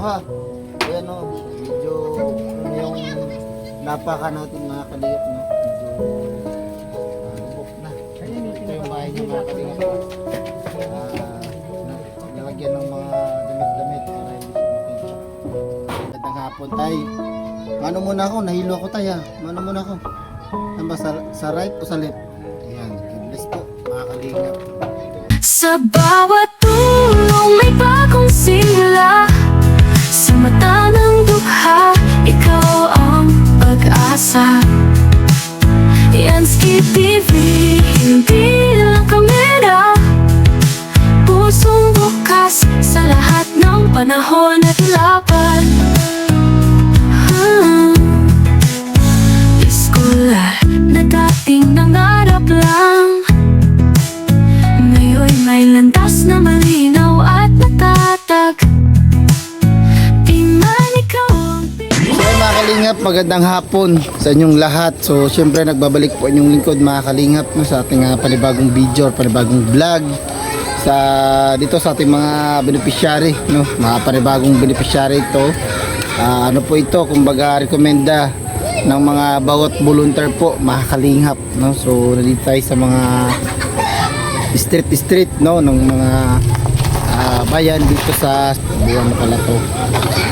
ha. Ayan o, medyo yung napaka natin mga kalingap, no? Medyo lubok na. Ito yung bahay niya mga kalingap. Nalagyan ng mga damit-damit para hindi siya makita. Magandang hapon tay. Mano muna ako, nahilo ako tay ha. Mano muna ako. Saan ba, sa right o sa left? Ayan, God bless po mga kalingap. Sa bawat tulong may bagong simula. Sa mata ng dukha, ikaw ang pag-asa. Yansky TV, hindi lang kamera. Pusong bukas sa lahat ng panahon at laban. Iskolar na dating nangarap lang, ngayon may landas na malinaw at natatag. Di man ikaw ang So mga kalingap, magandang hapon sa inyong lahat. So syempre nagbabalik po inyong lingkod mga kalingap, no, sa ating panibagong video or panibagong vlog sa dito sa ating mga beneficiary, no, mga panibagong beneficiary ito. Ano po ito, kumbaga rekomenda ng mga bawat volunteer po mga kalingap, no. So nandito tayo sa mga street no ng mga bayan dito sa buwan na pala to.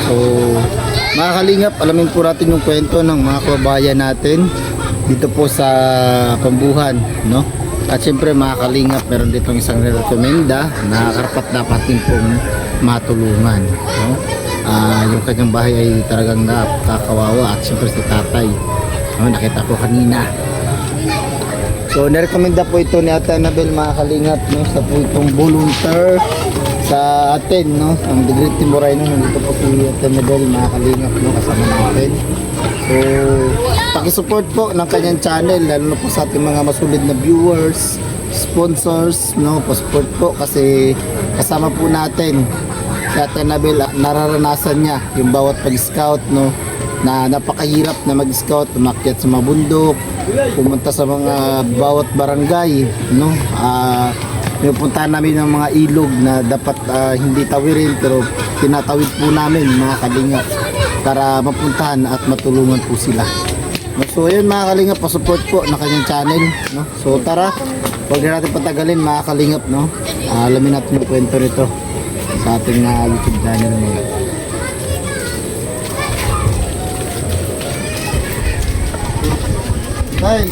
So mga kalingap, alamin po natin yung kwento ng mga kababayan natin dito po sa Pambuhan, no. At syempre mga kalingap, meron ditong isang rekomenda na karapat dapat din pong matulungan, no. Yung kanyang bahay ay talagang nakakawawa at syempre si tatay, no, nakita ko kanina. So nirekomenda po ito ni Ate Annabel mga kalingap, no, sa po itong volunteer sa atin, no, ang The Great Team Moreno. Nandito po si Ate Annabel mga kalingap, no, kasama natin. So pakisupport po ng kanyang channel, lalo na po sa ating mga masulid na viewers, sponsors, no, pa-support po kasi kasama po natin si Ate Annabel. Nararanasan niya yung bawat pag-scout, no, na napakahirap na mag-scout, umakyat sa mga bundok, pumunta sa mga bawat barangay, no. Pinupuntahan namin ng mga ilog na dapat hindi tawirin pero tinatawid po namin mga kalingap para mapuntahan at matulungan po sila. So yun mga kalingap, pa-support po ng kanyang channel, no. So tara, huwag na natin patagalin mga kalingap, no. Alamin natin yung kwento nito sa ating YouTube channel ngayon. Tay,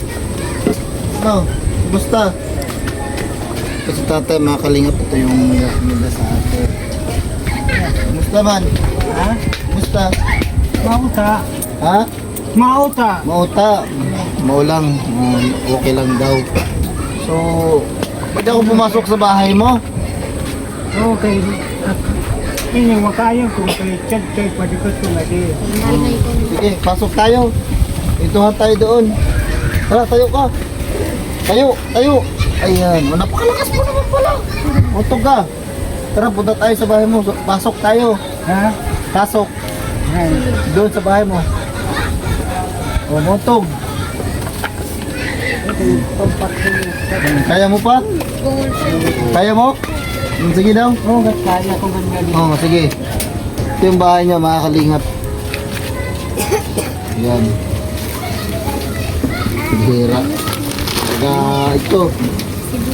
no, kumusta? Kasi tatay mga kalingap, ito yung nila sa atin. Kumusta man? Ha? Kumusta? Mauta. Ha? Mauta. Mauta. Maulang. Okay lang daw. So, pwede ako pumasok sa bahay mo? Okay. Ini makaya kung kay chat kay pwede ko tumadi. Sige, pasok tayo. Ituhan tayo doon. Tara, tayo ka. Tayo. Ayan, napakalakas mo naman pala. Utog ka. Tara, punta tayo sa bahay mo. Pasok tayo. Ha? Pasok. Yan. Doon sa bahay mo. O, mutog. Kaya mo pa? Kaya mo? Sige daw. Oh, kaya ko ganyan. Oo, sige. Ito yung bahay niya, mga kalingap. Ayan. Hira. Ito.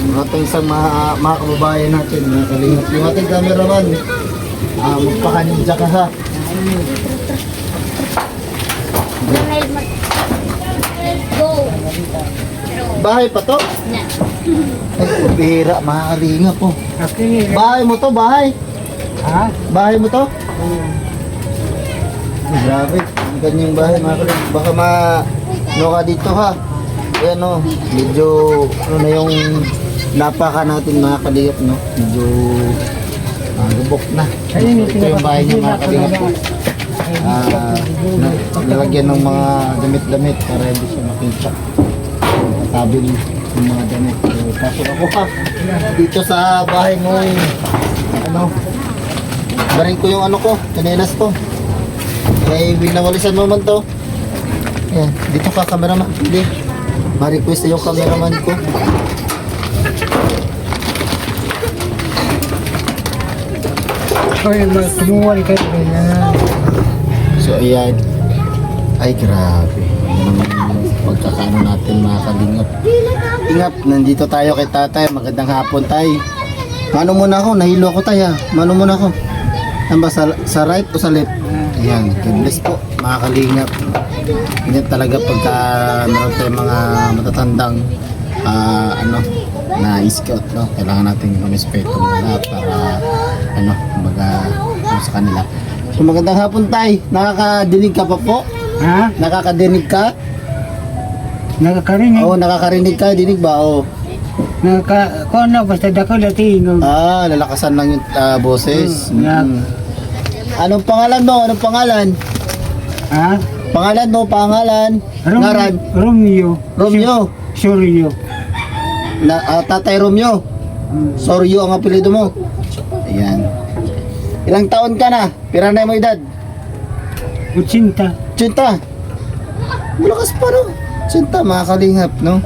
Ating isang mga kababayan natin, mga kalingap. Yung ating cameraman, magpakaninja ka ha. Bahay pa to? Ay, bihira, mga kalingap po. Okay. Bahay mo to, bahay? Ha? Bahay mo to? Ay, grabe, ang ganyang bahay mga kalingap. Baka no ka dito ha. Ayan o, medyo na yung napaka natin mga kalingap, no? Medyo lubok na. Ito yung bahay niya mga kalingap po. Nalagyan ng mga damit-damit para hindi siya makita. Tabi yung mga damit. So, pasok ako ha. Dito sa bahay mo, barin ko yung ko, kanelas ko. Eh, binawalisan mo man to. Ayan, dito ka cameraman. Hindi. Ma-request yung cameraman ko. ako yung tumuwal kayo. So ayan. Ay grabe. Pagkakaano natin mga kalingap. Ingap, nandito tayo kay tatay. Magandang hapon tay. Mano muna ako, nahilo ako tay ha. Mano muna ako. Ano ba, sa right o sa left? Ayan, God bless po mga kalingap. Ganyan talaga pagka meron tayong mga matatandang ano, na scout, no? Kailangan natin respeto muna para ano, kumbaga sa kanila. So magandang hapon tay. Nakakadinig ka pa po? Ha? Nakakadinig ka? Nakakarinig. Oo, nakakarinig ka. Dinig ba? Oo. Kung ano, basta dako latino. Lalakasan lang yung boses. Mm. Anong pangalan mo? Anong pangalan? Ha? Pangalan mo? Pangalan? Ngaran? Romeo. Romeo. Soryo. Tatay Romeo. Soryo ang apelido mo. Ayan. Ilang taon ka na? Piranay mo edad? 80. Tsinta. Malakas pa no? Tsinta, mga kalingap, no?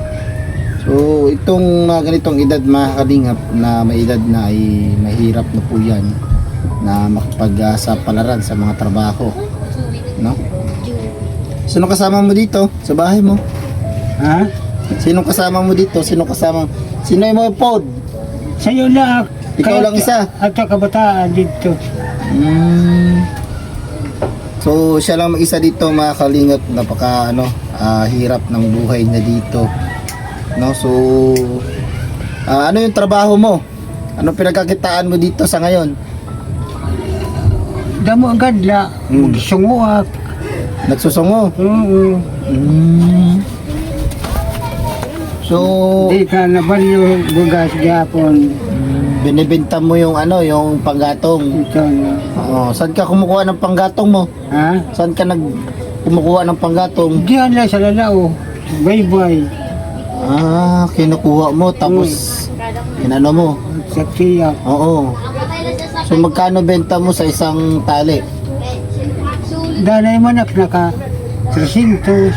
So, itong mga ganitong edad, mga kalingap, na may edad na ay mahirap na po yan na makapag-sapalaran sa mga trabaho, no? Sino kasama mo dito sa bahay mo? Ha? Sino kasama mo dito? Sino yung mga pod? Sa'yo na. Ikaw lang isa? At sa kabataan dito. So siya lang mag-isa dito mga kalingap, napaka hirap ng buhay niya dito, no? So ano yung trabaho mo? Ano pinagkakitaan mo dito sa ngayon? Damo agad la. Magsunguak. Nagsusungo? Oo. So Di ka nabalyo bugas gapon. binibenta mo yung yung panggatong. Ito na. Saan ka kumukuha ng panggatong mo? Ha? Saan ka kumukuha ng panggatong? Diyan lang sa lalao. Bye-bye. Kinukuha mo tapos inano mo? Sa tiyak. Oo. So magkano benta mo sa isang tali? Danay manak naka 300.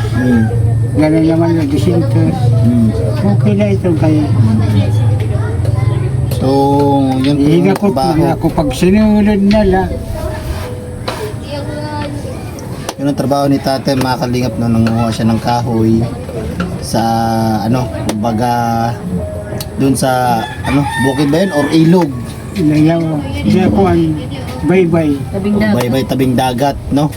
Danay naman na 200. Okay na ito kayo. So, yun po Hindi yung ako, trabaho. ako pag sinunod na la. Yun ang trabaho ni tatay, mga kalingap, no, nanguha siya ng kahoy sa, kumbaga, dun sa, bukid ba yun? Or ilog? Ilayaw. Diyakuan. Bye-bye. Baybay tabing dagat, no?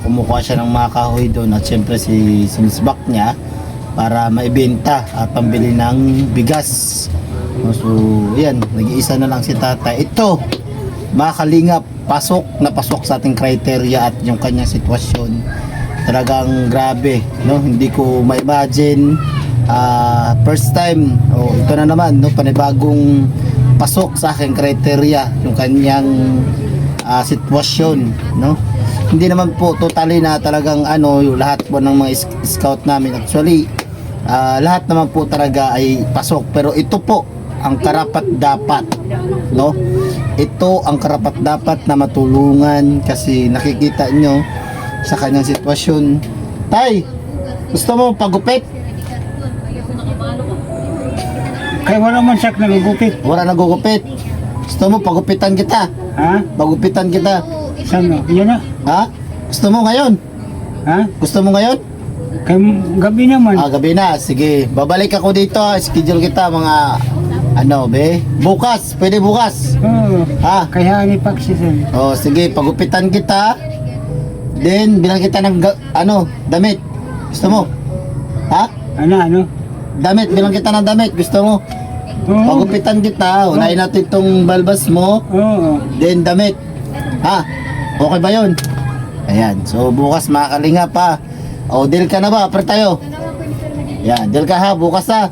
Kumukuha siya ng mga kahoy doon at syempre si sinisbak niya para maibenta at pambili ng bigas. So, yan, nag-iisa na lang si tatay. Ito, mga kalingap, pasok sa ating criteria at yung kanyang sitwasyon. Talagang grabe, no? Hindi ko ma-imagine. First time, ito na naman, no? Panibagong pasok sa aking criteria yung kanyang sitwasyon, no? Hindi naman po totally na talagang lahat po ng mga scout namin actually lahat naman po talaga ay pasok, pero ito po ang karapat dapat, no? Ito ang karapat dapat na matulungan kasi nakikita nyo sa kanyang sitwasyon. Tay, gusto mo pagupit? Kaya wala man siya nagugupit. Wala nagugupit. Gusto mo pagupitan kita? Ha? Pagupitan kita. Saan? Yan na. Ha? Gusto mo ngayon? Ha? Gusto mo ngayon? Kaya gabi naman. Gabi na. Sige, babalik ako dito. Schedule kita mga bukas. Pwede bukas. Oo. Ha? Kaya ni Paksisan. Sige, pagupitan kita. Then, bilang kita ng damit. Gusto mo? Ha? Ano? Damit, bilang kita ng damit. Gusto mo? Oo. Pagupitan kita. Unahin natin itong balbas mo. Oo. Then, damit. Ha? Okay ba yun? Ayan. So, bukas mga kalingap ha. Deal ka na ba? Apre tayo. Yan, deal ka ha. Bukas ha.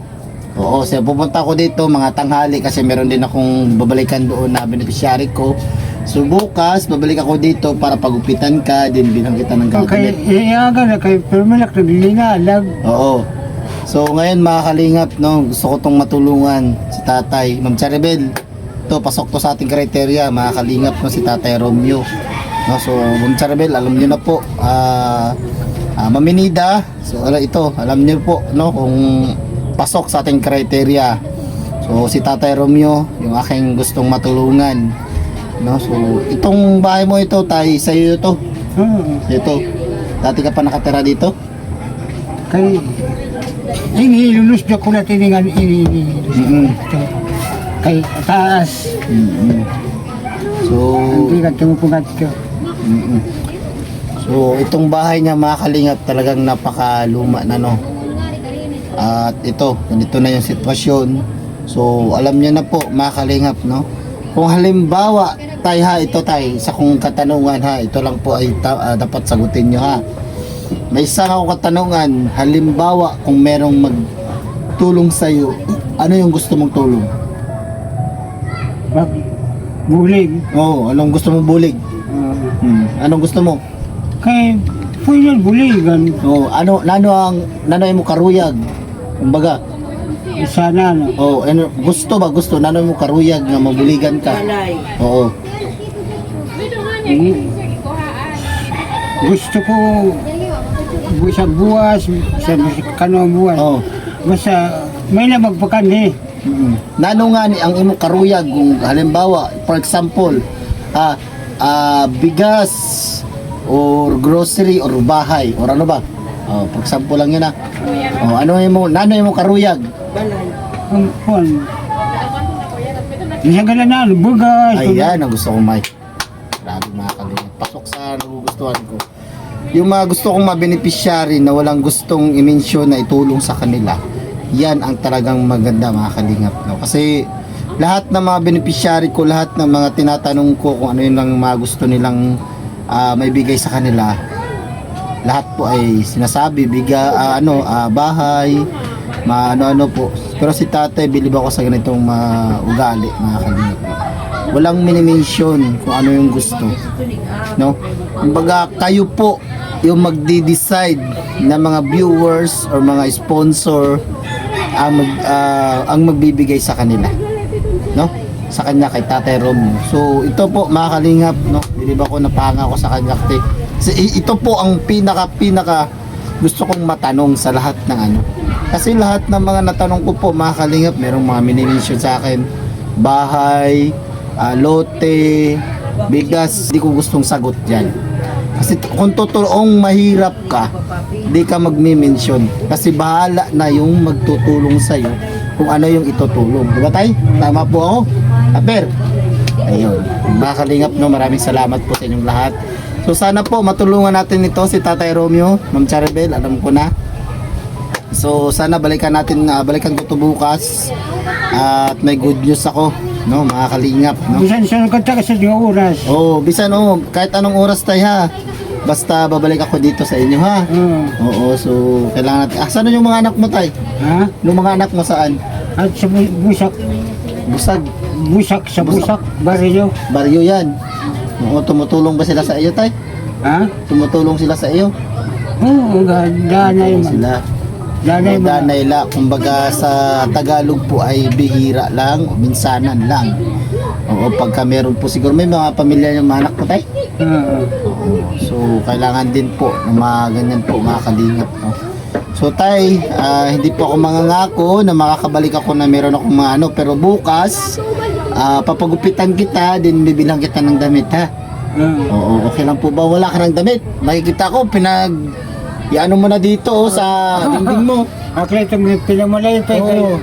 Oo, so pupunta ako dito mga tanghali kasi meron din akong babalikan doon na beneficiary ko. So bukas, babalik ako dito para pagupitan ka, din bilang kita ng Okay, gagamit. iaga na kay Permalak naglinalag. Oo. So ngayon mga kalingap, no, gusto ko tong matulungan si tatay, Ma'am Charibel. To pasok to sa ating kriteria, mga kalingap, no, si Tatay Romeo. No, so Ma'am Charibel, alam niyo na po, Maminida. So ito, alam niyo po, no, kung pasok sa ating kriteria. So si Tatay Romeo, yung aking gustong matulungan. No? So, itong bahay mo ito, tay, sa'yo ito. Ito. Dati ka pa nakatira dito? Kay inilulus na ko na tiningan kay taas. So, Hindi ka tumupungat ko. so, itong bahay niya mga kalingap talagang napakaluma na, no? At ito, ganito na yung sitwasyon. So, alam niyo na po mga kalingap, no? Kung halimbawa, tay ha, ito tay, sa kong katanungan ha, ito lang po ay dapat sagutin nyo ha. May isang akong katanungan, halimbawa kung merong magtulong sa'yo, ano yung gusto mong tulong? Bulig. Oo, anong gusto mong bulig? Anong gusto mo? Kay pwede buligan. Oo, nano mo karuyag? Kumbaga, Sana na. gusto, nano mo karuyag nga mabuligan ka? Oo. Gusto ko sa buwas, sa kanong buwas. Oo. Basta may na magpakanhi. Nano nga ni ang imo karuyag kung halimbawa, for example, bigas or grocery or bahay or ano ba? For example lang yun nano imo karuyag? Ang kuwan. Isang na, bugas. Ayan ang gusto ko, Mike. Grabe mga kalingap. Pasok sa nagugustuhan ko. Yung mga gusto kong mabeneficiary na walang gustong i-mention na itulong sa kanila, yan ang talagang maganda mga kalingap. No? Kasi lahat ng mga beneficiary ko, lahat ng mga tinatanong ko kung ano yung mga gusto nilang may bigay sa kanila, lahat po ay sinasabi, bahay, ano po. Pero si tatay, bilib ako sa ganitong ugali mga kalingap. Walang minimension kung ano yung gusto, no? Kumbaga kayo po yung magde-decide na mga viewers or mga sponsor ang magbibigay sa kanila, no? Sa kanya, kay Tatay Romeo. So ito po mga kalingap, no? Bilib ako, napahanga ako sa kanya kasi ito po ang pinaka gusto kong matanong sa lahat ng ano. Kasi lahat ng mga natanong ko po mga kalingap, merong mga mini-mention sa akin, bahay, lote, bigas, di ko gustong sagot yan. Kasi kung totoong mahirap ka, di ka magmi-mention. Kasi bahala na yung magtutulong sa'yo kung ano yung itutulong. Diba tay? Tama po ako? Aber? Ayun. Mga kalingap, no, maraming salamat po sa inyong lahat. So sana po matulungan natin ito si Tatay Romeo, Ma'am Charibel, alam ko na. So sana balikan ko to bukas at may good news ako, no, mga kalingap, no. Bisan sa kanta sa 2 oras. Bisan kahit anong oras tayo ha. Basta babalik ako dito sa inyo ha. Oo, so kailangan natin. Saan yung mga anak mo tay? Ha? Yung mga anak mo saan? At sa busak. Busag. Sa busak. Baryo. Baryo yan. Oo, tumutulong ba sila sa iyo tay? Ha? Tumutulong sila sa iyo? Oo, danay man. Sila. Danay man. Danay la, kumbaga sa Tagalog po ay bihira lang, o minsanan lang. Oo, pagka meron po siguro may mga pamilya ng mga anak po tay. So kailangan din po ng mga ganyan po mga kalingap, no? So tay, hindi po ako mangangako na makakabalik ako na meron akong mga pero bukas papagupitan kita, din bibilang kita ng damit ha. Oo, okay lang po ba? Wala ka ng damit? Makikita ko iano mo na dito sa dingding mo. Akla itong pinamalay-pay kayo. Oo.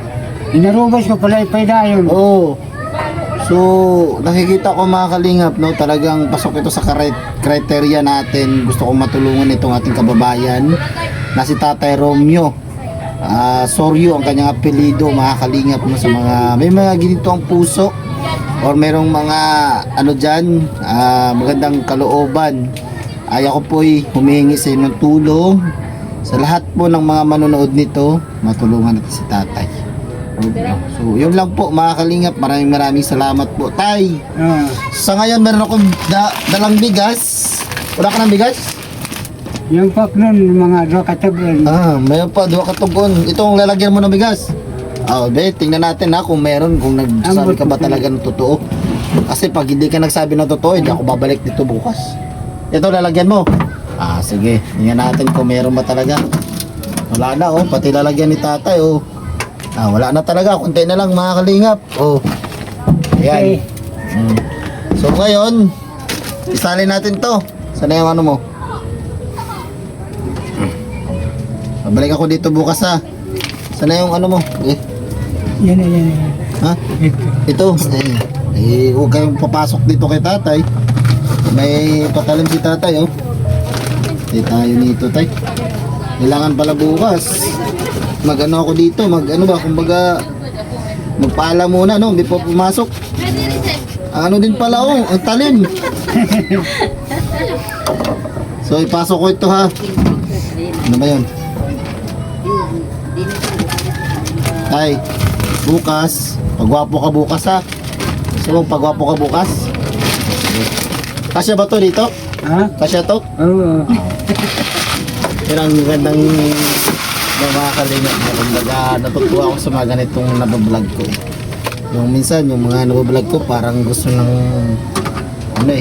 Inarubas ko palay-pay dayon. Oo. So, nakikita ko mga kalingap, no, talagang pasok ito sa criteria natin. Gusto kong matulungan itong ating kababayan na si Tatay Romeo. Soryo ang kanyang apelido mga kalingap, no, sa mga may mga ginito ang puso or merong mga magandang kalooban. Ako po'y humihingi sa inyo ng tulong sa lahat po ng mga manonood nito, matulungan natin si Tatay. So, yun lang po mga kalingap. Maraming salamat po, tay. Sa ngayon, meron akong dalang bigas. Wala ka ng bigas? Yung pak nun, mga 2 katagan. Mayroon pa, 2 katugon. Itong lalagyan mo ng bigas. Tingnan natin kung meron, kung nagsabi ka ba talaga ng totoo. Kasi pag hindi ka nagsabi ng totoo, hindi ako babalik dito bukas. Ito lalagyan mo. Sige. Tingnan natin kung meron ba talaga. Wala na, pati lalagyan ni tatay, wala na talaga, kunti na lang mga kalingap. Ayan. So ngayon, isalin natin to. Sana yung ano mo? Babalik ako dito bukas ha. Sana yung ano mo? Yan. Ha? Ito. Huwag kayong papasok dito kay tatay. May patalim si tatay oh. Hindi tayo nito tay. Kailangan pala bukas. Mag-ano ako dito, kumbaga magpaalam muna no, hindi pa pumasok. Ano din pala oh, ang talim. So ipasok ko ito ha. Ano ba yun? Tay, bukas, pagwapo ka bukas ha. Gusto mong pagwapo ka bukas? Kasya ba to dito? Ha? Kasya to? Oo. Yan ang gandang mga kalingap na kumbaga natutuwa ako sa mga ganitong nabablog ko. Yung minsan yung mga nabablog ko parang gusto ng ano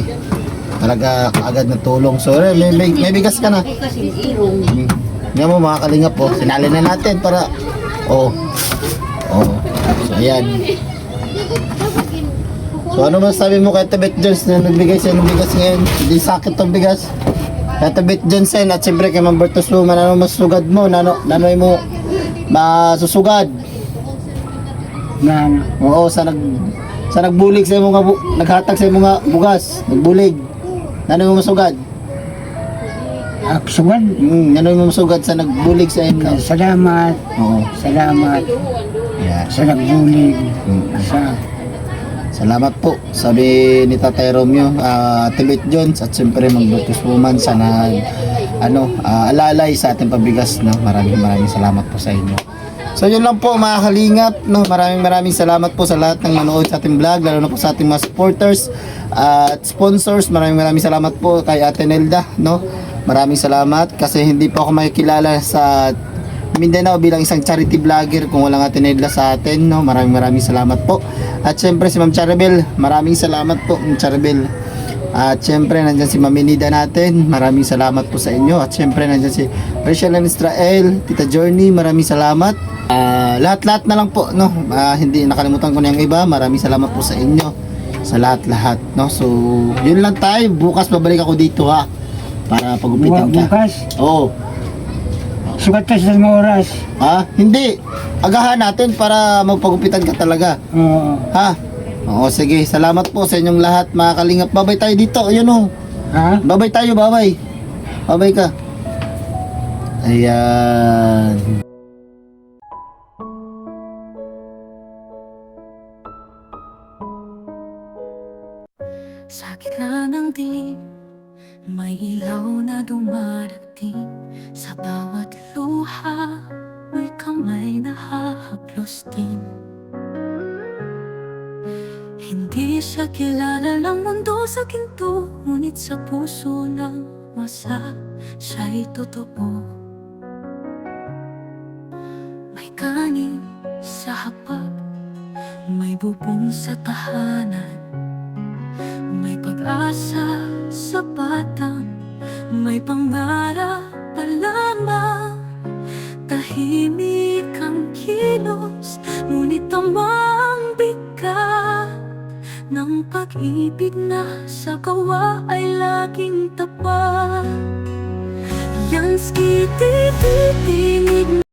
talaga kaagad na tulong. So may bigas ka na. Yan mo mga kalingap po, sinali na natin para so ayan. So ano masasabi mo kay Tebet Jones na nagbigay sa'yo ng bigas ngayon? Hindi sakit tong bigas. Kay Tebet Johnson at siyempre kay Ma'am Bertus Luman, ano masusugad mo? Nanoy mo masusugad? Oo, sa nagbulig sa mga naghatag sa mga bugas, nagbulig. Nanoy mo masugad? Aksugan. Nanoy mo masugad sa nagbulig sa inyo? Salamat. Oo. Salamat. Yeah. Sa nagbulig. Salamat po, sabi ni Tatay Romeo, Tibet Jones at siyempre Ma'am Bertus Woman sa alalay sa ating pabigas. No? Maraming salamat po sa inyo. So yun lang po mga kalingap, no? Maraming salamat po sa lahat ng nanood sa ating vlog, lalo na po sa ating mga supporters at sponsors. Maraming salamat po kay Ate Nelda, no? Maraming salamat kasi hindi po ako makikilala sa Mindanao bilang isang charity vlogger kung walang Ate Nedla sa atin, no? Maraming salamat po. At syempre si Ma'am Charabel, maraming salamat po Ma'am Charabel. At syempre nandyan si Ma'am Inida natin, maraming salamat po sa inyo. At syempre nandyan si Rachel and Israel, Tita Journey, maraming salamat. Lahat-lahat na lang po, no? Hindi nakalimutan ko na yung iba, maraming salamat po sa inyo sa lahat-lahat, no? So yun lang tayo, bukas babalik ako dito ha para pagupitan ka. Bukas? Oo. Sugat ka sa mga oras. Ha? Hindi. Agahan natin para magpagupitan ka talaga. Oo. Ha? Oo, sige. Salamat po sa inyong lahat mga kalingap. Babay tayo dito. Ayun o. Ha? Babay tayo, babay. Babay ka. Ayan. Sa gitna ng dilim, may ilaw na dumarating. Sa bawat luha, may kamay na hahaplos din. Hindi siya kilala ng mundo sa ginto, ngunit sa puso ng masa, siya'y totoo. May kanin sa hapag, may bubong sa tahanan, may pag-asa sa batang, may pangarap pa lamang. Tahimik ang kilos, ngunit tamang bigat ng pag-ibig na sa gawa ay laging tapat. Yansky tititig